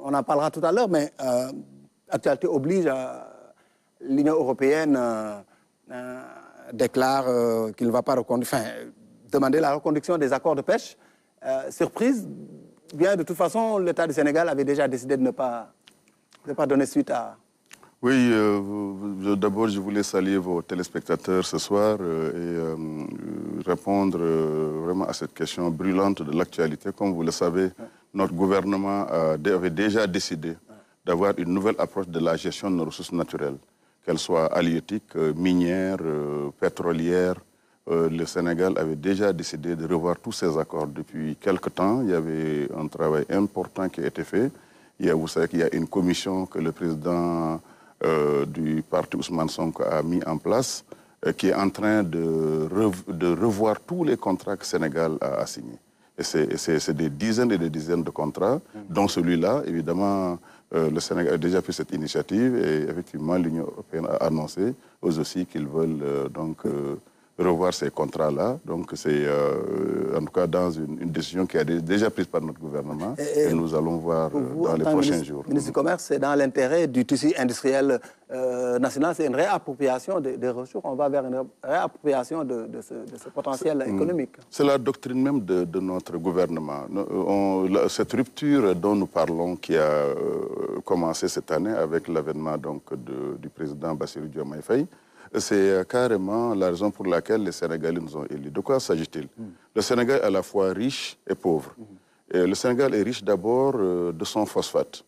on en parlera tout à l'heure, mais l'actualité oblige, l'Union européenne déclare qu'il ne va pas demander la reconduction des accords de pêche. Surprise, bien de toute façon, l'État du Sénégal avait déjà décidé de ne pas donner suite à... Oui, d'abord, je voulais saluer vos téléspectateurs ce soir et répondre vraiment à cette question brûlante de l'actualité. Comme vous le savez, notre gouvernement avait déjà décidé d'avoir une nouvelle approche de la gestion de nos ressources naturelles, qu'elles soient halieutiques, minières, pétrolières. Le Sénégal avait déjà décidé de revoir tous ces accords depuis quelque temps. Il y avait un travail important qui a été fait. Vous savez qu'il y a une commission que le président du parti Ousmane Sonko a mis en place, qui est en train de revoir tous les contrats que le Sénégal a signés. Et c'est des dizaines et des dizaines de contrats, dont celui-là, évidemment, le Sénégal a déjà pris cette initiative et effectivement l'Union européenne a annoncé eux aussi qu'ils veulent revoir ces contrats-là. Donc c'est en tout cas dans une décision qui a déjà prise par notre gouvernement et nous allons voir dans les prochains jours. Le ministre du Commerce, c'est dans l'intérêt du tissu industriel national, c'est une réappropriation des ressources. On va vers une réappropriation de ce potentiel économique. C'est la doctrine même de notre gouvernement. Cette rupture dont nous parlons qui a commencé cette année avec l'avènement du président Bassirou Diomaye Faye, c'est carrément la raison pour laquelle les Sénégalais nous ont élus. De quoi s'agit-il? Le Sénégal est à la fois riche et pauvre. Et le Sénégal est riche d'abord de son phosphate,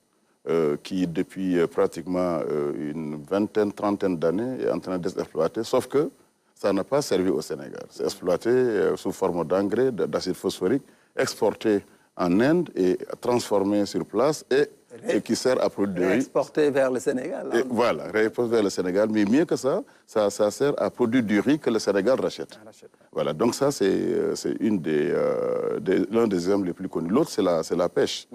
qui depuis pratiquement une vingtaine, trentaine d'années est en train d'être exploité, sauf que ça n'a pas servi au Sénégal. C'est exploité sous forme d'engrais, d'acide phosphorique, exporté en Inde et transformé sur place et qui sert à produire... Exporté vers le Sénégal. Et voilà, réexporté vers le Sénégal. Mais mieux que ça, ça sert à produire du riz que le Sénégal rachète. Voilà, donc ça, c'est l'un des exemples les plus connus. L'autre, c'est la pêche.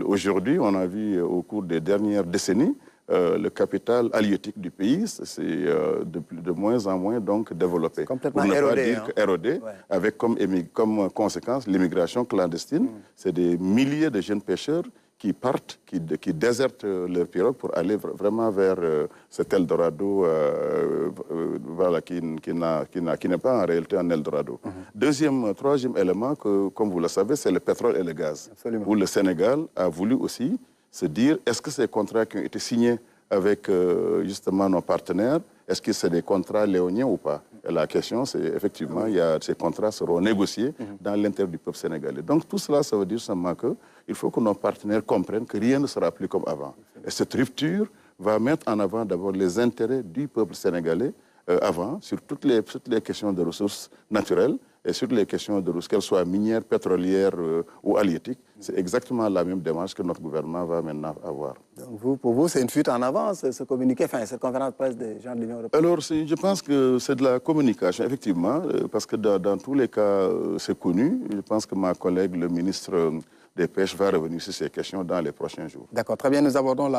Aujourd'hui, on a vu au cours des dernières décennies, le capital halieutique du pays, c'est de moins en moins donc développé. Complètement pour ne érodé. Pas dire érodé, avec comme conséquence l'immigration clandestine. C'est des milliers de jeunes pêcheurs qui partent, qui désertent leur pirogue pour aller vraiment vers cet Eldorado voilà, qui n'est pas en réalité un Eldorado. Troisième élément, comme vous le savez, c'est le pétrole et le gaz. Absolument. Où le Sénégal a voulu aussi se dire, est-ce que ces contrats qui ont été signés avec justement nos partenaires, est-ce que c'est des contrats léoniens ou pas? Et la question, c'est effectivement, ces contrats seront négociés dans l'intérêt du peuple sénégalais. Donc tout cela, ça veut dire simplement qu'il faut que nos partenaires comprennent que rien ne sera plus comme avant. Et cette rupture va mettre en avant d'abord les intérêts du peuple sénégalais avant, sur toutes les questions de ressources naturelles et sur les questions de ressources, qu'elles soient minières, pétrolières ou halieutiques. C'est exactement la même démarche que notre gouvernement va maintenant avoir. Donc pour vous, c'est une fuite en avant, ce communiqué, cette conférence de presse des gens de l'Union européenne? Alors, je pense que c'est de la communication, effectivement, parce que dans tous les cas, c'est connu. Je pense que ma collègue, le ministre des Pêches, va revenir sur ces questions dans les prochains jours. D'accord, très bien. Nous abordons